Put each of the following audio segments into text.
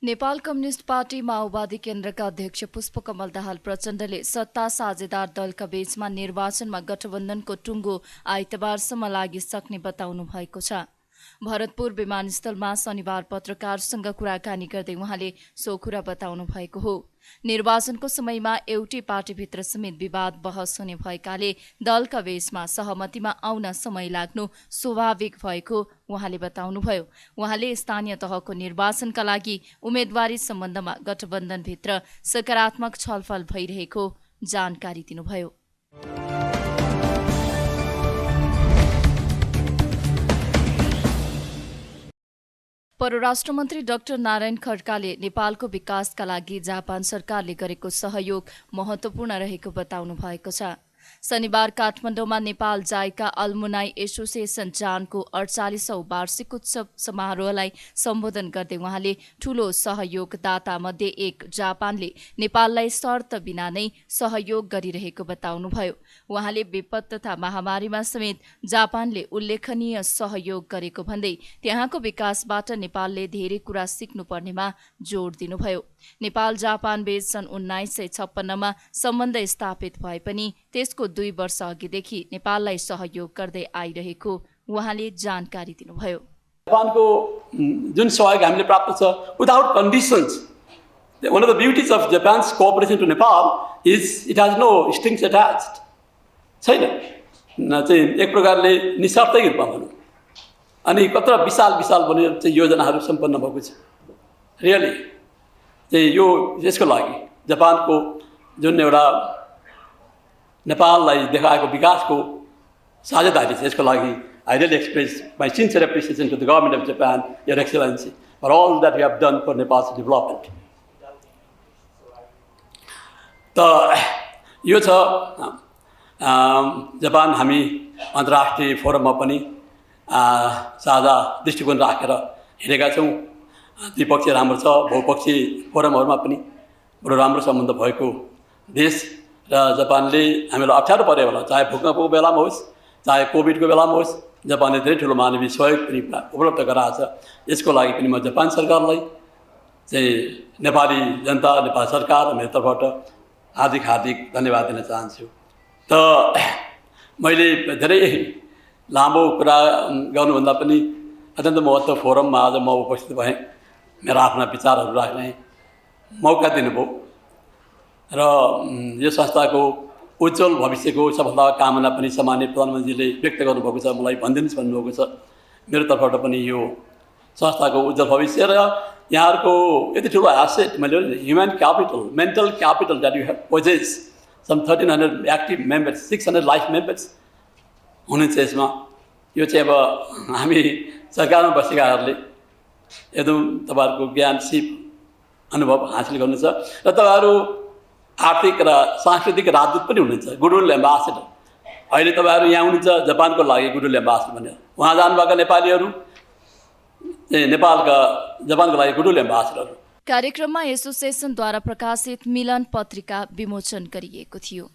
Nepal communist party माओवादी केन्द्रका अध्यक्ष पुष्पकमल दाहाल प्रचण्डले सत्ता साझेदार दलका बीचमा निर्वाचनमा गठबन्धनको टुङ्गो आइतबारसम्म लागिसक्ने बताउनु भएको छ। भरतपुर विमानस्थलमा शनिबार पत्रकारसँग कुराकानी गर्दै उहाँले सो कुरा बताउनु भएको हो। निर्वाचनको समयमा एउटै पार्टीभित्र समेत विवाद बहस हुने भएकाले दलका बीचमा सहमतिमा आउन समय लाग्नु स्वाभाविक भएको उहाँले बताउनुभयो। उहाँले स्थानीय तहको निर्वाचनका लागि उम्मेदवारी सम्बन्धमा गठबन्धनभित्र सकारात्मक छलफल भइरहेको जानकारी दिनुभयो। परराष्ट्र मन्त्री डाक्टर नारायण खड्काले नेपालको विकासका लागि जापान सरकारले गरेको सहयोग महत्त्वपूर्ण रहेको बताउनु भएको छ। शनिबार काठमाडौँमा नेपाल जाइका अल्मुनाई एसोसिएसन जानको 48औं वार्षिक उत्सव समारोहलाई सम्बोधन गर्दै उहाँले ठूलो सहयोगदाता मध्ये एक जापानले नेपाललाई शर्त बिना नै सहयोग गरिरहेको बताउनुभयो। उहाँले विपद तथा महामारीमा समेत जापानले उल्लेखनीय सहयोग गरेको भन्दै त्यहाँको विकासबाट नेपालले धेरै कुरा सिक्नुपर्नेमा जोड दिनुभयो। नेपाल जापान बीच सन् 1956मा सम्बन्ध स्थापित भए पनि त्यसको 2 वर्ष अघिदेखि नेपाललाई सहयोग गर्दै आइरहेको उहाँले जानकारी दिनुभयो। जापानको जुन सहयोग हामीले प्राप्त छ without conditions, one of the beauties of Japan's cooperation to Nepal is it has no strings attached. छैन चाहिँ एक प्रकारले निस्वार्थै रूपमा भनौँ अनि कत्र विशाल विशाल बने चाहिँ योजनाहरू सम्पन्न भएको छ। रियली चाहिँ यो यसको लागि जापानको जुन एउटा नेपाललाई देखाएको विकासको साझेदारी छ, यसको लागि I really express my sincere appreciation to the government of Japan, Your Excellency, for all that you have done for Nepal's development. त यो छ जापान हामी अन्तर्राष्ट्रिय फोरममा पनि साझा दृष्टिकोण राखेर हिँडेका छौँ। द्विपक्षीय राम्रो छ, बहुपक्षीय फोरमहरूमा पनि बडो राम्रो सम्बन्ध भएको देश र जापानले हामीलाई अप्ठ्यारो परे होला, चाहे भूकम्पको बेलामा होस् चाहे कोभिडको बेलामा होस्, जापानले धेरै ठुलो मानवीय सहयोग पनि उपलब्ध गराएको छ। यसको लागि पनि म जापान सरकारलाई चाहिँ नेपाली जनता, नेपाल सरकार मेरो तर्फबाट हार्दिक धन्यवाद दिन चाहन्छु। त मैले धेरै लामो कुरा गर्नुभन्दा पनि अत्यन्त महत्त्व फोरममा आज म उपस्थित भएँ, मेरा आफ्ना विचारहरू राख्ने मौका दिनुभयो र यो संस्थाको उज्जवल भविष्यको सफलता कामना पनि सामान्य प्रधानमन्त्रीले व्यक्त गर्नुभएको छ। मलाई भनिदिनुहोस् भन्नुभएको छ। मेरो तर्फबाट पनि यो संस्थाको उज्जवल भविष्य र यहाँहरूको यति ठुलो एसेट मैले human capital, mental capital that you have possess, some 1300 active members, 600 life members हुनुहुन्छ यसमा। यो चाहिँ अब हामी सरकारमा बसेकाहरूले एकदम तपाईँहरूको ज्ञान, सिप, अनुभव हासिल गर्नु छ र तपाईँहरू आर्थिक र सांस्कृतिक राजदूत पनि हुनुहुन्छ, गुडविल एम्बेसेडर। अहिले तपाईँहरू यहाँ हुनुहुन्छ जापानको लागि गुडविल एम्बेसेडर भनेर, उहाँ जानुभएका नेपालीहरू नेपालका जापानको लागि गुडविल एम्बेसेडर। कार्यक्रममा एसोसिएसनद्वारा प्रकाशित मिलन पत्रिका विमोचन गरिएको थियो।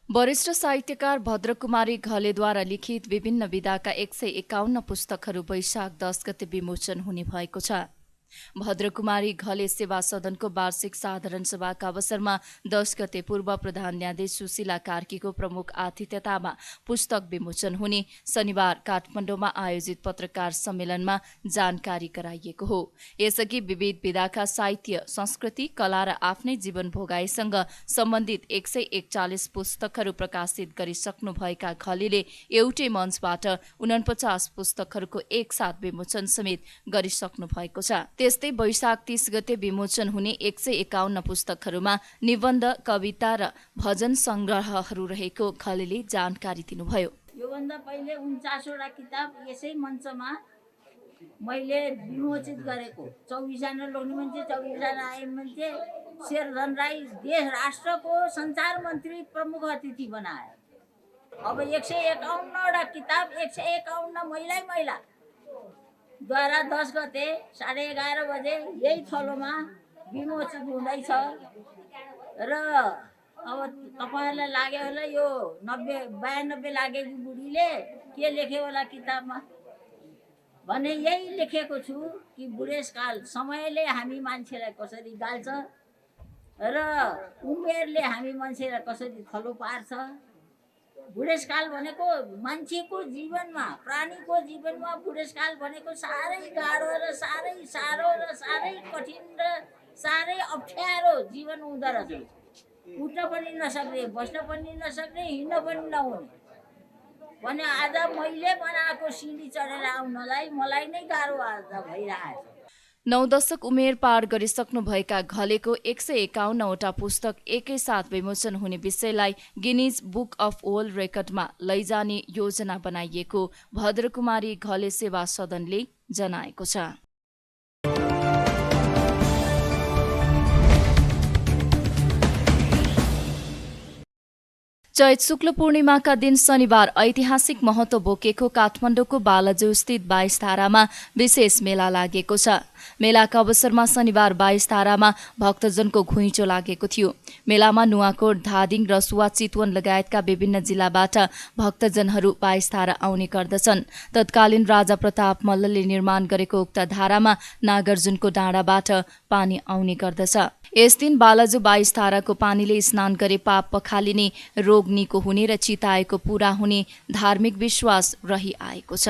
वरिष्ठ साहित्यकार भद्रकुमारी घलेद्वारा लिखित विभिन्न विधाका 151 पुस्तकहरू वैशाख 10 गते विमोचन हुने भएको छ। भद्रकुमारी घले सेवा सदनको वार्षिक साधारण सभाका अवसरमा 10 गते पूर्व प्रधान न्यायाधीश सुशीला कार्कीको प्रमुख आतिथ्यतामा पुस्तक विमोचन हुने शनिबार काठमाडौँमा आयोजित पत्रकार सम्मेलनमा जानकारी गराइएको हो। यसअघि विविध विधाका साहित्य, संस्कृति, कला र आफ्नै जीवन भोगाइसँग सम्बन्धित 141 पुस्तकहरू प्रकाशित गरिसक्नु भएका घलेले एउटै मञ्चबाट 49 पुस्तकहरूको एकसाथ विमोचन समेत गरिसक्नु भएको छ। त्यस्तै वैशाख 30 गते विमोचन हुने 151 पुस्तकहरूमा निबन्ध, कविता र भजन संग्रहहरू रहेको खलेले जानकारी दिनुभयो। योभन्दा पहिले 49वटा किताब यसै मञ्चमा मैले विमोचित गरेको। 24 जना लोग्ने मान्छे, 24 जना आए मान्छे, शेरधन राई देश राष्ट्रको सञ्चार मन्त्री प्रमुख अतिथि बनाए। अब 151वटा किताब 151 महिला द्वारा 10 गते 11:30 बजे यही थलोमा विमोचित हुँदैछ र अब तपाईहरुलाई लाग्यो होला यो 92 लागेकी बुढीले के लेख्यो होला किताबमा भने यही लेखेको छु कि बुढेसकाल समयले हामी मान्छेलाई कसरी गाल्छ र उमेरले हामी मान्छेलाई कसरी थलो पार्छ। बुढेसकाल भनेको मान्छेको जीवनमा प्राणीको जीवनमा बुढेसकाल भनेको साह्रै गाह्रो र साह्रै साह्रो र साह्रै कठिन र साह्रै अप्ठ्यारो जीवन हुँदो रहेछ। उठ्न पनि नसक्ने, बस्न पनि नसक्ने, हिँड्न पनि नहुने भने आज मैले बनाएको सिँढी चढेर आउनलाई मलाई नै गाह्रो आज भइरहेको छ। 9 दशक उमेर पार गरिसक्नुभएका घलेको 151वटा पुस्तक एकैसाथ विमोचन हुने विषयलाई गिनिज बुक अफ वर्ल्ड रेकर्डमा लैजाने योजना बनाइएको भद्रकुमारी घले सेवा सदनले जनाएको छ। चैत शुक्ल पूर्णिमाका दिन शनिबार ऐतिहासिक महत्व बोकेको काठमाडौँको बालाजु स्थित 22 धारामा विशेष मेला लागेको छ। मेलाका अवसरमा शनिबार 22 धारामा भक्तजनको घुइँचो लागेको थियो। मेलामा नुवाकोट, धादिङ, रसुवा, चितवन लगायतका विभिन्न जिल्लाबाट भक्तजनहरू 22 धारा आउने गर्दछन्। तत्कालीन राजा प्रताप मल्लले निर्माण गरेको उक्त धारामा नागार्जुनको डाँडाबाट पानी आउने गर्दछ। यस दिन बालाजु 22 धाराको पानीले स्नान गरे पाप पखालिने, रोग निको हुने र चिताएको पूरा हुने धार्मिक विश्वास रहिआएको छ।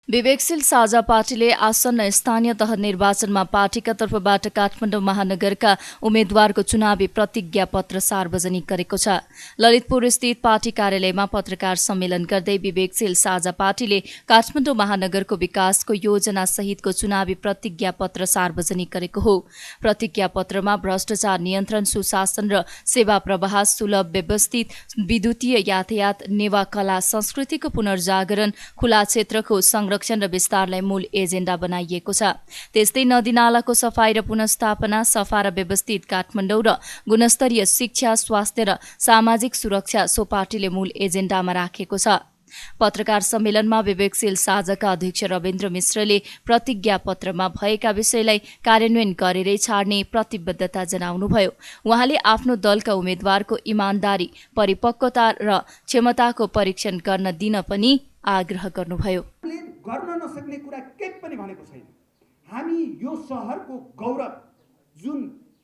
विवेकशील साझा पार्टीले आसन्न स्थानीय तह निर्वाचनमा पार्टीका तर्फबाट काठमाडौँ महानगरका उम्मेद्वारको चुनावी प्रतिज्ञा पत्र सार्वजनिक गरेको छ। ललितपुर स्थित पार्टी कार्यालयमा पत्रकार सम्मेलन गर्दै विवेकशील साझा पार्टीले काठमाडौँ महानगरको विकासको योजना सहितको चुनावी प्रतिज्ञा पत्र सार्वजनिक गरेको हो। प्रतिज्ञा पत्रमा भ्रष्टाचार नियन्त्रण, सुशासन र सेवा प्रवाह, सुलभ व्यवस्थित विद्युतीय यातायात, नेवा कला संस्कृतिको पुनर्जागरण, खुला क्षेत्रको संरक्षण र विस्तारलाई मूल एजेन्डा बनाइएको छ। त्यस्तै नदीनालाको सफाई र पुनर्स्थापना, सफा र व्यवस्थित काठमाडौँ र गुणस्तरीय शिक्षा, स्वास्थ्य र सामाजिक सुरक्षा सो पार्टीले मूल एजेन्डामा राखेको छ। पत्रकार सम्मेलनमा विवेकशील साझाका अध्यक्ष रविन्द्र मिश्रले प्रतिज्ञा पत्रमा भएका विषयलाई कार्यान्वयन गरेरै छाड्ने प्रतिबद्धता जनाउनुभयो। उहाँले आफ्नो दलका उम्मेद्वारको इमानदारी, परिपक्वता र क्षमताको परीक्षण गर्न दिन पनि आग्रह गर्नुभयो। गर्न नसक्ने कुरा केही पनि भनेको छैन। हामी यो सहरको गौरव जुन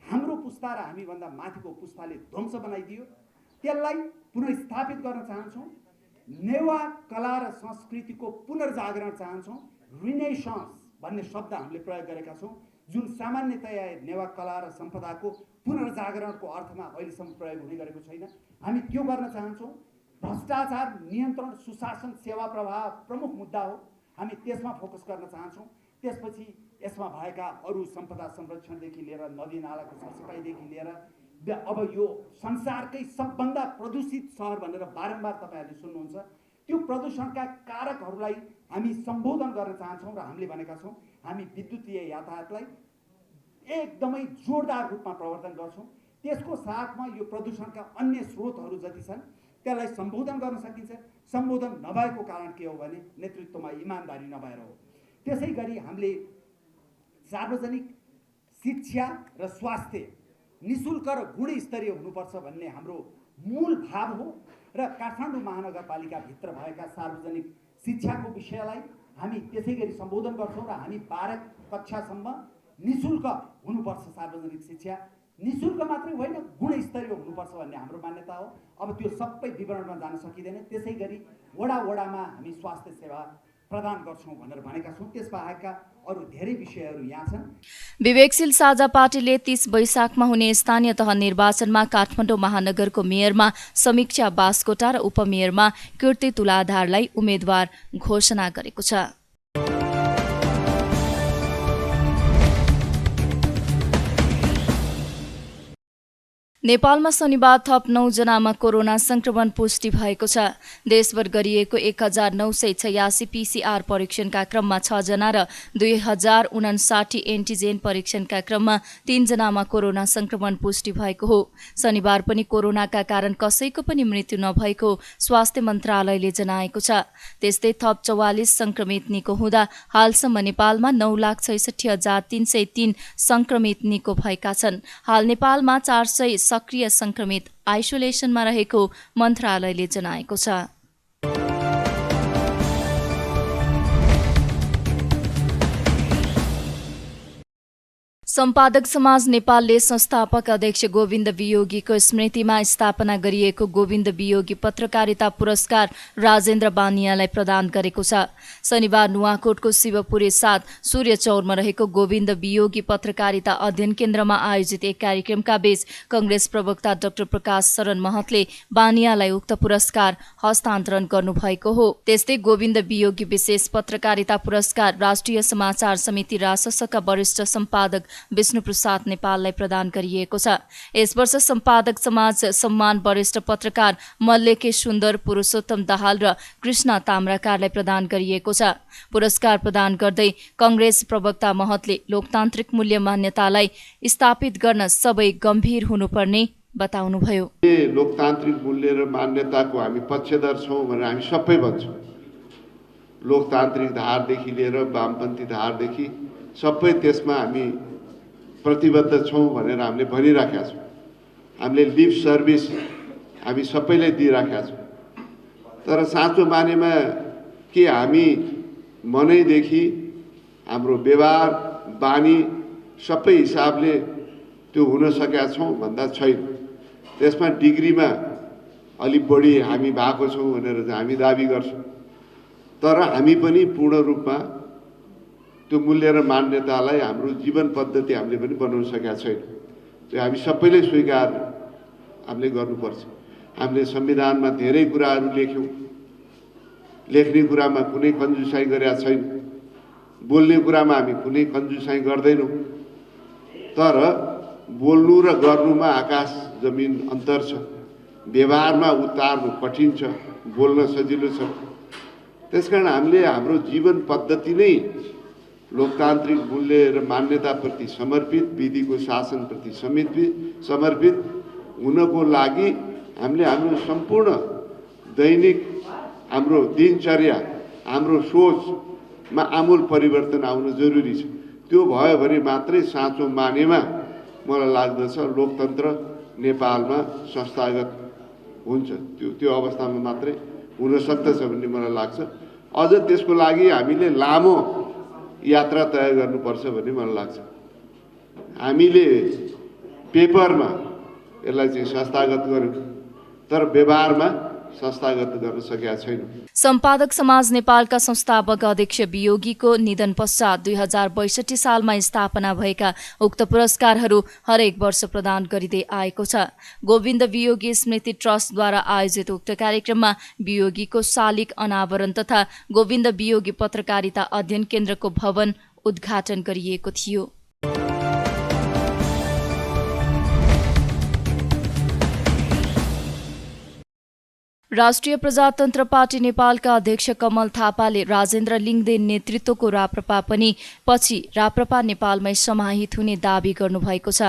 हाम्रो पुस्ता र हामीभन्दा माथिको पुस्ताले ध्वंस बनाइदियो त्यसलाई पुनर्स्थापित गर्न चाहन्छौँ। नेवा कला र संस्कृतिको पुनर्जागरण चाहन्छौँ। रिनेसान्स भन्ने शब्द हामीले प्रयोग गरेका छौँ, जुन सामान्यतया नेवा कला र सम्पदाको पुनर्जागरणको अर्थमा अहिलेसम्म प्रयोग हुने गरेको छैन। हामी त्यो गर्न चाहन्छौँ। भ्रष्टाचार नियन्त्रण, सुशासन, सेवा प्रवाह प्रमुख मुद्दा हो। हामी त्यसमा फोकस गर्न चाहन्छौँ। त्यसपछि यसमा भएका अरू सम्पदा संरक्षणदेखि लिएर नदीनालाको सरसफाइदेखि लिएर अब यो संसारकै सबभन्दा प्रदूषित सहर भनेर बारम्बार तपाईँहरूले सुन्नुहुन्छ, त्यो प्रदूषणका कारकहरूलाई हामी सम्बोधन गर्न चाहन्छौँ र हामीले भनेका छौँ हामी विद्युतीय यातायातलाई एकदमै जोरदार रूपमा प्रवर्धन गर्छौँ। त्यसको साथमा यो प्रदूषणका अन्य स्रोतहरू जति छन् त्यसलाई सम्बोधन गर्न सकिन्छ। सम्बोधन नभएको कारण के हो भने नेतृत्वमा इमानदारी नभएर हो। त्यसै गरी हामीले सार्वजनिक शिक्षा र स्वास्थ्य निःशुल्क र गुणस्तरीय हुनुपर्छ भन्ने हाम्रो मूल भाव हो र काठमाडौँ महानगरपालिकाभित्र भएका सार्वजनिक शिक्षाको विषयलाई हामी त्यसै गरी सम्बोधन गर्छौँ र हामी 12 कक्षासम्म निःशुल्क हुनुपर्छ सार्वजनिक शिक्षा। निःशुल्क मात्रै होइन, गुणस्तरीय हुनुपर्छ भन्ने हाम्रो मान्यता हो। अब त्यो सबै विवरणमा जान सकिँदैन। त्यसै गरी वडा वडामा हामी स्वास्थ्य सेवा प्रदान गर्छौँ भनेर भनेका छौँ। त्यसबाहेकका अरू धेरै विषयहरू यहाँ छन्। विवेकशील साझा पार्टीले 30 वैशाखमा हुने स्थानीय तह निर्वाचनमा काठमाडौँ महानगरको मेयरमा समीक्षा बास्कोटा र उपमेयरमा कीर्ति तुलाधारलाई उम्मेद्वार घोषणा गरेको छ। नेपालमा शनिबार थप 9 जनामा कोरोना संक्रमण पुष्टि भएको छ। देशभर गरिएको 1986 पीसीआर परीक्षणका क्रममा 6 जना र 2059 एन्टिजेन परीक्षणका क्रममा 3 जनामा कोरोना संक्रमण पुष्टि भएको हो। शनिबार पनि कोरोनाका कारण कसैको पनि मृत्यु नभएको स्वास्थ्य मन्त्रालयले जनाएको छ। त्यस्तै थप 44 संक्रमित निको हुँदा हालसम्म नेपालमा 9,66,303 संक्रमित निको भएका छन्। हाल नेपालमा 400 सक्रिय संक्रमित आइसोलेसनमा रहेको मन्त्रालयले जनाएको छ। सम्पादक समाज नेपालले संस्थापक अध्यक्ष गोविन्द वियोगीको स्मृतिमा स्थापना गरिएको गोविन्द वियोगी पत्रकारिता पुरस्कार राजेन्द्र बानियालाई प्रदान गरेको छ। शनिबार नुवाकोटको शिवपुरी 7 सूर्यचौरमा रहेको गोविन्द वियोगी पत्रकारिता अध्ययन केन्द्रमा आयोजित एक कार्यक्रमका बीच कंग्रेस प्रवक्ता डाक्टर प्रकाश शरण महतले बानियालाई उक्त पुरस्कार हस्तान्तरण गर्नुभएको हो। त्यस्तै गोविन्द वियोगी विशेष पत्रकारिता पुरस्कार राष्ट्रिय समाचार समिति राससका वरिष्ठ सम्पादक विष्णुप्रसाद नेपाललाई प्रदान गरिएको छ। यस वर्ष सम्पादक समाज सम्मान वरिष्ठ पत्रकार मल्लेके सुन्दर, पुरुषोत्तम दाहाल र कृष्ण ताम्राकारलाई प्रदान गरिएको छ। पुरस्कार प्रदान गर्दै कंग्रेस प्रवक्ता महतले लोकतान्त्रिक मूल्य मान्यतालाई स्थापित गर्न सबै गम्भीर हुनुपर्ने बताउनुभयो। लोकतान्त्रिक मूल्य र मान्यताको हामी पक्षधर छौँ भनेर हामी सबै भन्छौँ। लोकतान्त्रिक धारदेखि लिएर वामपन्थी धारदेखि सबै त्यसमा हामी प्रतिबद्ध छौँ भनेर हामीले भनिराखेका छौँ। हामीले लिप सर्भिस हामी सबैले दिइराखेका छौँ। तर साँचो मानेमा के हामी मनैदेखि हाम्रो व्यवहार बानी सबै हिसाबले त्यो हुन सकेका छौँ भन्दा छैन। त्यसमा डिग्रीमा अलिक बढी हामी भएको छौँ भनेर हामी दाबी गर्छौँ। तर हामी पनि पूर्ण रूपमा त्यो मूल्य र मान्यतालाई हाम्रो जीवन पद्धति हामीले पनि बनाउन सकेका छैन। त्यो हामी सबैले स्वीकार हामीले गर्नुपर्छ। हामीले संविधानमा धेरै कुराहरू लेख्यौँ, लेख्ने कुरामा कुनै कन्जुसाइ गरेका छैन, बोल्ने कुरामा हामी कुनै कन्जुसाइ गर्दैनौँ। तर बोल्नु र गर्नुमा आकाश जमिन अन्तर छ। व्यवहारमा उतार्नु कठिन छ, बोल्न सजिलो छ। त्यसकारण हामीले हाम्रो जीवन पद्धति नै लोकतान्त्रिक मूल्य र मान्यताप्रति समर्पित, विधिको शासनप्रति समर्पित हुनको लागि हामीले हाम्रो सम्पूर्ण दैनिक हाम्रो दिनचर्या, हाम्रो सोचमा आमूल परिवर्तन आउनु जरुरी छ। त्यो भयो भने मात्रै साँचो मानेमा मलाई लाग्दछ लोकतन्त्र नेपालमा संस्थागत हुन्छ। त्यो अवस्थामा मात्रै हुन सक्दछ भन्ने मलाई लाग्छ। अझ त्यसको लागि हामीले लामो यात्रा तय गर्नुपर्छ भन्ने मलाई लाग्छ। हामीले पेपरमा यसलाई चाहिँ संस्थागत गर्यौँ, तर व्यवहारमा संस्थागत गर्न सकेका छैनौँ। सम्पादक समाज नेपालका संस्थापक अध्यक्ष वियोगीको निधन पश्चात 2062 सालमा स्थापना भएका उक्त पुरस्कारहरू हरेक वर्ष प्रदान गरिँदै आएको छ। गोविन्द वियोगी स्मृति ट्रस्टद्वारा आयोजित उक्त कार्यक्रममा वियोगीको शालिग अनावरण तथा गोविन्द वियोगी पत्रकारिता अध्ययन केन्द्रको भवन उद्घाटन गरिएको थियो। राष्ट्रिय प्रजातन्त्र पार्टी नेपालका अध्यक्ष कमल थापाले राजेन्द्र लिङदेन नेतृत्वको राप्रपा पनि पछि राप्रपा नेपालमै समाहित हुने दावी गर्नुभएको छ।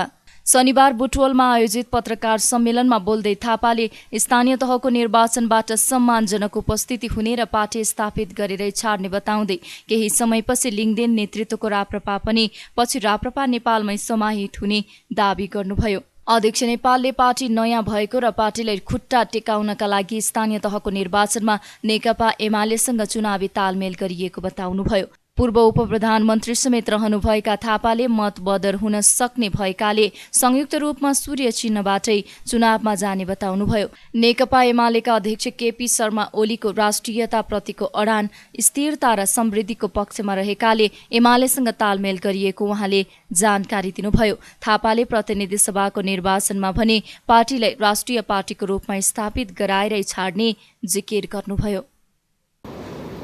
शनिबार बुटवलमा आयोजित पत्रकार सम्मेलनमा बोल्दै थापाले स्थानीय तहको निर्वाचनबाट सम्मानजनक उपस्थिति हुने र पार्टी स्थापित गरेरै छाड्ने बताउँदै केही समयपछि लिङदेन नेतृत्वको राप्रपा पनि पछि राप्रपा नेपालमै समाहित हुने दावी गर्नुभयो। अध्यक्ष नेपालले पार्टी नयाँ भएको र पार्टीलाई खुट्टा टेकाउनका लागि स्थानीय तहको निर्वाचनमा नेकपा एमालेसँग चुनावी तालमेल गरिएको बताउनुभयो। पूर्व उपप्रधानमन्त्री समेत रहनुभएका थापाले मत बदर हुन सक्ने भएकाले संयुक्त रूपमा सूर्य चिन्हबाटै चुनावमा जाने बताउनुभयो। नेकपा एमालेका अध्यक्ष केपी शर्मा ओलीको राष्ट्रियताप्रतिको अडान स्थिरता र समृद्धिको पक्षमा रहेकाले एमालेसँग तालमेल गरिएको उहाँले जानकारी दिनुभयो। थापाले प्रतिनिधि सभाको निर्वाचनमा भने पार्टीलाई राष्ट्रिय पार्टीको रूपमा स्थापित गराएरै छाड्ने जिकिर गर्नुभयो।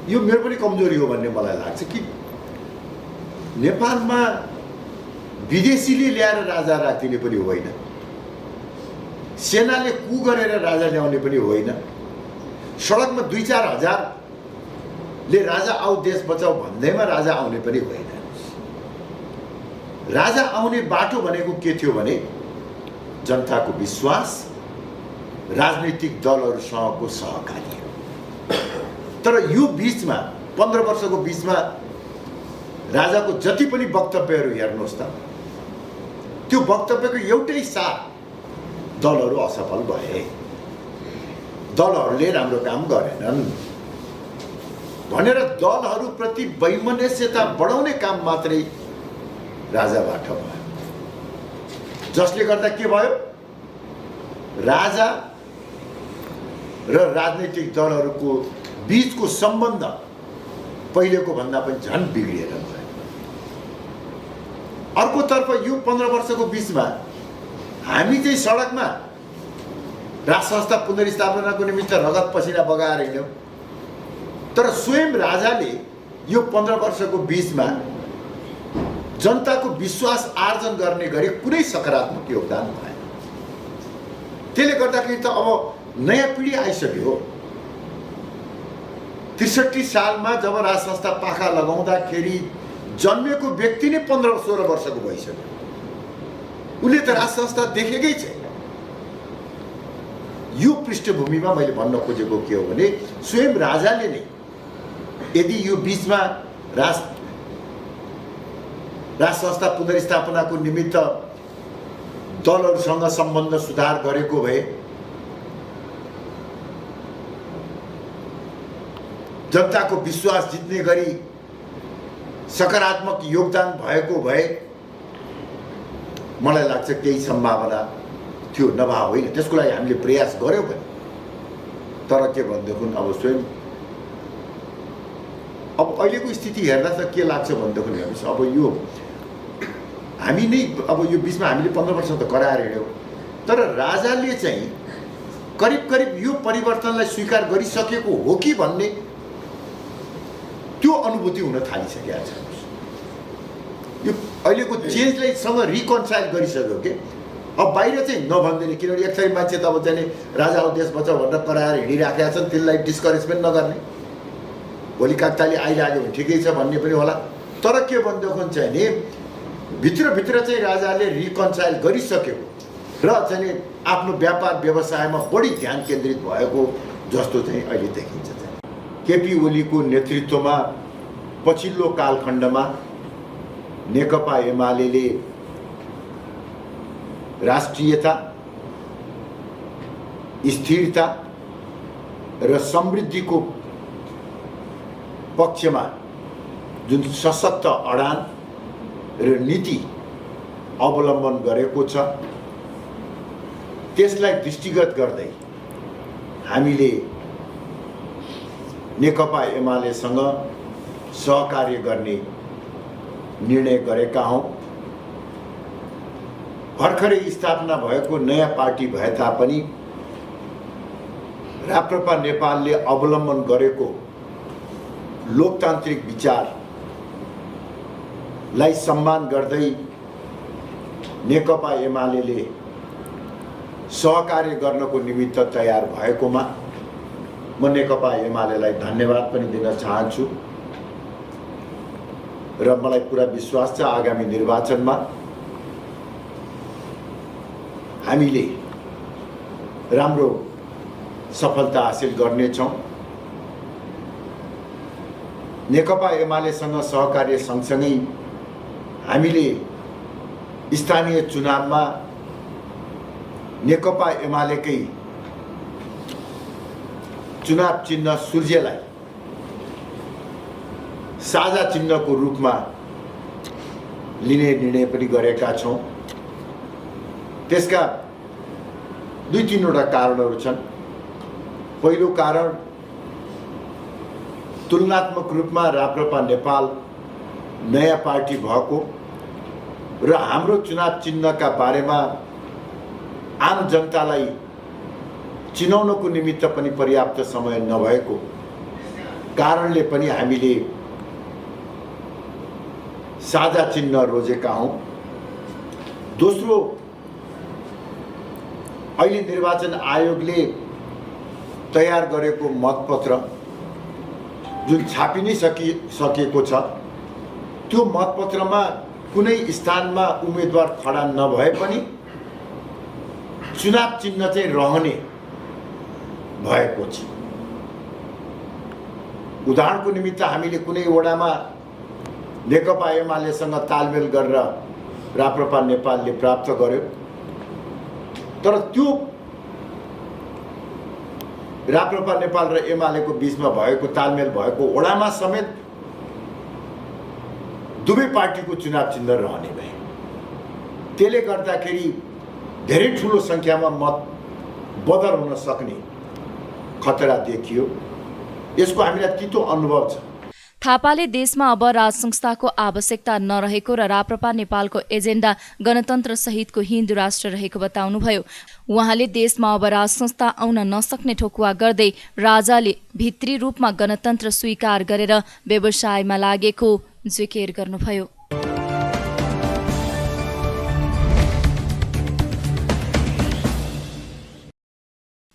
यो मेरो पनि कमजोरी हो भन्ने मलाई लाग्छ कि नेपालमा विदेशीले ल्याएर राजा राखिदिने पनि होइन। सेनाले कु गरेर राजा ल्याउने पनि होइन, सडकमा 2-4 हजारले राजा आऊ देश बचाऊ भन्दैमा राजा आउने पनि होइन। राजा आउने बाटो भनेको के थियो भने जनताको विश्वास, राजनैतिक दलहरूसँगको सहकार्य। तर यो बिचमा 15 वर्षको बिचमा राजाको जति पनि वक्तव्यहरू हेर्नुहोस् त, त्यो वक्तव्यको एउटै साथ दलहरू असफल भए, दलहरूले राम्रो काम गरेनन् भनेर दलहरूप्रति वैमनस्यता बढाउने काम मात्रै राजाबाट भयो। जसले गर्दा के भयो, राजा र राजनैतिक दलहरूको बीचको सम्बन्ध पहिलेको भन्दा पनि झन् बिग्रिएर गयो। अर्कोतर्फ यो 15 वर्षको बिचमा हामी चाहिँ सडकमा राज संस्था पुनर्स्थापनाको निमित्त रगत पसिना बगाएर हिँड्यौँ, तर स्वयं राजाले यो 15 वर्षको बिचमा जनताको विश्वास आर्जन गर्ने गरी कुनै सकारात्मक योगदान भएन। त्यसले गर्दाखेरि त अब नयाँ पिँढी आइसक्यो। 63 सालमा जब राज संस्था पाखा लगाउँदाखेरि जन्मेको व्यक्ति नै 15-16 वर्षको भइसक्यो। उसले त राज संस्था देखेकै छैन। यो पृष्ठभूमिमा मैले भन्न खोजेको के हो भने स्वयं राजाले नै यदि यो बिचमा राज संस्था पुनर्स्थापनाको निमित्त दलहरूसँग सम्बन्ध सुधार गरेको भए, जनताको विश्वास जित्ने गरी सकारात्मक योगदान भएको भए मलाई लाग्छ केही सम्भावना थियो, नभए होइन। त्यसको लागि हामीले प्रयास गर्यौँ पनि, तर के भनेदेखि अब स्वयं अब अहिलेको स्थिति हेर्दा त के लाग्छ भनेदेखि हेर्नुहोस्, अब यो हामी नै अब यो बिचमा हामीले 15 वर्ष त कराएर हिँड्यौँ, तर राजाले चाहिँ करिब यो परिवर्तनलाई स्वीकार गरिसकेको हो कि भन्ने त्यो अनुभूति हुन थालिसकेको छ। यो अहिलेको चेन्जलाई सँग रिकन्साइल गरिसक्यो कि अब बाहिर चाहिँ नभन्दैन, किनभने एक थरी मान्छे त अब चाहिँ राजा आऊ देश बचाऊ भनेर कराएर हिँडिराखेका छन्, त्यसलाई डिस्करेजमेन्ट नगर्ने, भोलि कागताली आइलाग्यो भने ठिकै छ भन्ने पनि होला। तर के भनेदेखि चाहिँ नि भित्रभित्र चाहिँ राजाले रिकन्साइल गरिसक्यो र चाहिँ आफ्नो व्यापार व्यवसायमा बढी ध्यान केन्द्रित भएको जस्तो चाहिँ अहिले देखिन्छ। केपी ओलीको नेतृत्वमा पछिल्लो कालखण्डमा नेकपा एमाले राष्ट्रियता, स्थिरता र समृद्धिको पक्षमा जुन सशक्त अडान र नीति अवलम्बन गरेको छ, त्यसलाई दृष्टिगत गर्दै हामीले नेकपा एमालेसँग सहकार्य गर्ने निर्णय गरेका हौँ। भर्खरै स्थापना भएको नयाँ पार्टी भए तापनि राप्रपा नेपालले अवलम्बन गरेको लोकतान्त्रिक विचारलाई सम्मान गर्दै नेकपा एमाले सहकार्य गर्नको निमित्त तयार भएकोमा म नेकपा एमालेलाई धन्यवाद पनि दिन चाहन्छु र मलाई पुरा विश्वास छ आगामी निर्वाचनमा हामीले राम्रो सफलता हासिल गर्नेछौँ। नेकपा एमालेसँग सहकार्य सँगसँगै हामीले स्थानीय चुनावमा नेकपा एमालेकै चुनाव चिन्ह सूर्यलाई साझा चिन्हको रूपमा लिने निर्णय पनि गरेका छौँ। त्यसका 2-3 वटा कारणहरू छन्। पहिलो कारण तुलनात्मक रूपमा राप्रपा नेपाल नयाँ पार्टी भएको र हाम्रो चुनाव चिन्हका बारेमा आम जनतालाई चिनाउनको निमित्त पनि पर्याप्त समय नभएको कारणले पनि हामीले साझा चिन्ह रोजेका हौँ। दोस्रो अहिले निर्वाचन आयोगले तयार गरेको मतपत्र जुन छापि नै सकिएको छ, त्यो मतपत्रमा कुनै स्थानमा उम्मेदवार खडा नभए पनि चुनाव चिन्ह चाहिँ रहने भएको छ। उदाहरणको निमित्त हामीले कुनै वडामा नेकपा एमालेसँग तालमेल गरेर राप्रपा नेपालले प्राप्त गर्यो, तर त्यो राप्रपा नेपाल र एमालेको बीचमा भएको तालमेल भएको वडामा समेत दुवै पार्टीको चुनाव चिन्ह रहने भए। त्यसले गर्दाखेरि धेरै ठुलो सङ्ख्यामा मत बदर हुन सक्ने खतरा देखियो। यसको हामीलाई तितो अनुभव छ। थापाले देशमा अब राज संस्थाको आवश्यकता नरहेको र राप्रपा नेपालको एजेन्डा गणतन्त्र सहितको हिन्दू राष्ट्र रहेको बताउनुभयो। उहाँले देशमा अब राज संस्था आउन नसक्ने ठोकुवा गर्दै राजाले भित्री रूपमा गणतन्त्र स्वीकार गरेर व्यवसायमा लागेको जिकिर गर्नुभयो।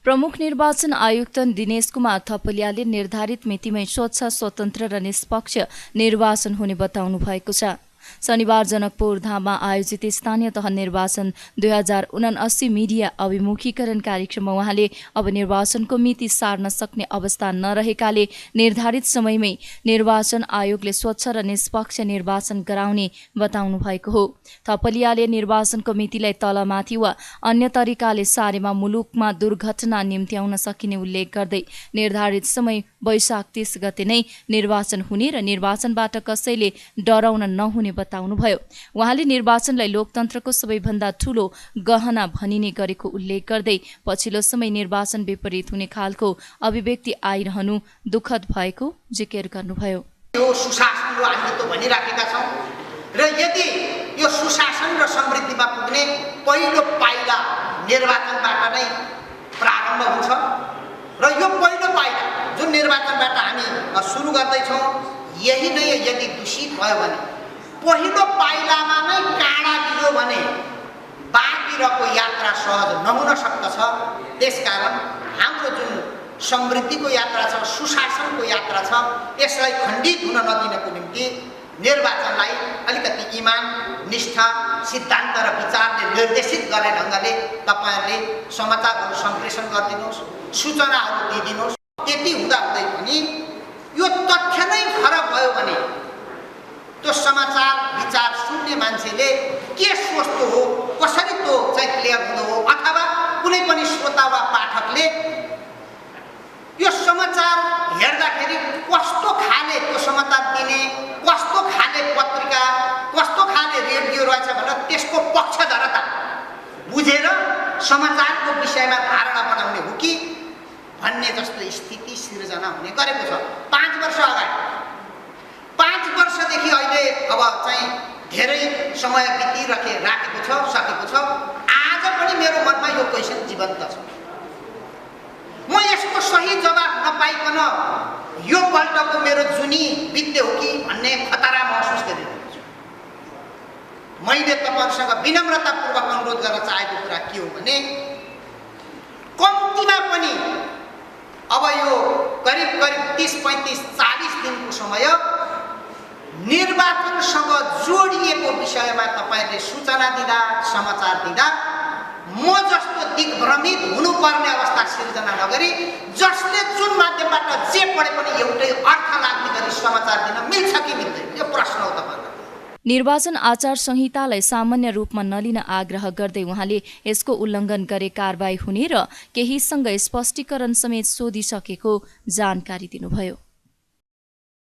प्रमुख निर्वाचन आयुक्त दिनेश कुमार थपलियाले निर्धारित मितिमै स्वच्छ, स्वतन्त्र र निष्पक्ष निर्वाचन हुने बताउनु भएको छ। शनिबार जनकपुर धाममा आयोजित स्थानीय तह निर्वाचन 2079 मिडिया अभिमुखीकरण कार्यक्रममा उहाँले अब निर्वाचनको मिति सार्न सक्ने अवस्था नरहेकाले निर्धारित समयमै निर्वाचन आयोगले स्वच्छ र निष्पक्ष निर्वाचन गराउने बताउनु भएको हो। थपलियाले निर्वाचनको मितिलाई तलमाथि वा अन्य तरिकाले सारेमा मुलुकमा दुर्घटना निम्त्याउन सकिने उल्लेख गर्दै निर्धारित समय वैशाख 30 गते नै निर्वाचन हुने र निर्वाचनबाट कसैले डराउन नहुने बताउनुभयो। उहाँले निर्वाचनलाई लोकतन्त्रको सबैभन्दा ठूलो गहना भनिने गरेको उल्लेख गर्दै पछिल्लो समय निर्वाचन विपरीत हुने खालको अभिव्यक्ति आइरहनु दुःखद भएको जिकिर गर्नुभयो। यो सुशासनको हामीले त भनिराखेका छौँ र यदि यो सुशासन र समृद्धिमा पुग्ने पहिलो पाइला निर्वाचनबाट नै प्रारम्भ हुन्छ र यो पहिलो पाइला जुन निर्वाचनबाट हामी सुरु गर्दैछौँ यही नै यदि दूषित भयो भने, पहिलो पाइलामा नै काँडा बिजो भने बाँकीको यात्रा सहज नहुन सक्दछ। त्यसकारण हाम्रो जुन समृद्धिको यात्रा छ, सुशासनको यात्रा छ, यसलाई खण्डित हुन नदिनको निम्ति निर्वाचनलाई अलिकति इमान, निष्ठा, सिद्धान्त र विचारले निर्देशित गर्ने ढङ्गले तपाईँहरूले समाचारहरू सम्प्रेषण गरिदिनुहोस्, सूचनाहरू दिइदिनुहोस्। त्यति हुँदाहुँदै पनि यो तथ्य नै फरक भयो भने त्यो समाचार विचार सुन्ने मान्छेले के सोच्दो हो, कसरी त्यो चाहिँ क्लियर हुँदो हो, अथवा कुनै पनि श्रोता वा पाठकले यो समाचार हेर्दाखेरि कस्तो खाले त्यो समाचार दिने, कस्तो खाले पत्रिका, कस्तो खाले रेडियो रहेछ भनेर त्यसको पक्षधरता बुझेर समाचारको विषयमा धारणा बनाउने हो कि भन्ने जस्तो स्थिति सिर्जना हुने गरेको छ। 5 वर्ष अगाडि, 5 वर्षदेखि अहिले अब चाहिँ धेरै समय बितिराखेको छ, सकेको छ। आज पनि मेरो मनमा यो क्वेसन जीवन्त छ। म यसको सही जवाब नपाइकन यो पल्टको मेरो जुनी बित्यो हो कि भन्ने खतरा महसुस गरिरहेको छु। मैले तपाईँहरूसँग विनम्रतापूर्वक अनुरोध गर्न चाहेको कुरा के हो भने कम्तीमा पनि अब यो करिब 30-35-40 दिनको समय निर्वाचनसँग जोडिएको विषयमा तपाईँले सूचना दिँदा, समाचार दिँदा म जस्तो दिग्भ्रमित हुनुपर्ने अवस्था सिर्जना नगरी जसले जुन माध्यमबाट जे पढे पनि एउटै अर्थ लाग्ने गरी समाचार दिन मिल्छ कि मिल्दैन, यो प्रश्न हो तपाईँलाई। निर्वाचन आचार संहितालाई सामान्य रूपमा नलिन आग्रह गर्दै उहाँले यसको उल्लङ्घन गरे कारबाही हुने र केहीसँग स्पष्टीकरण समेत सोधिसकेको जानकारी दिनुभयो।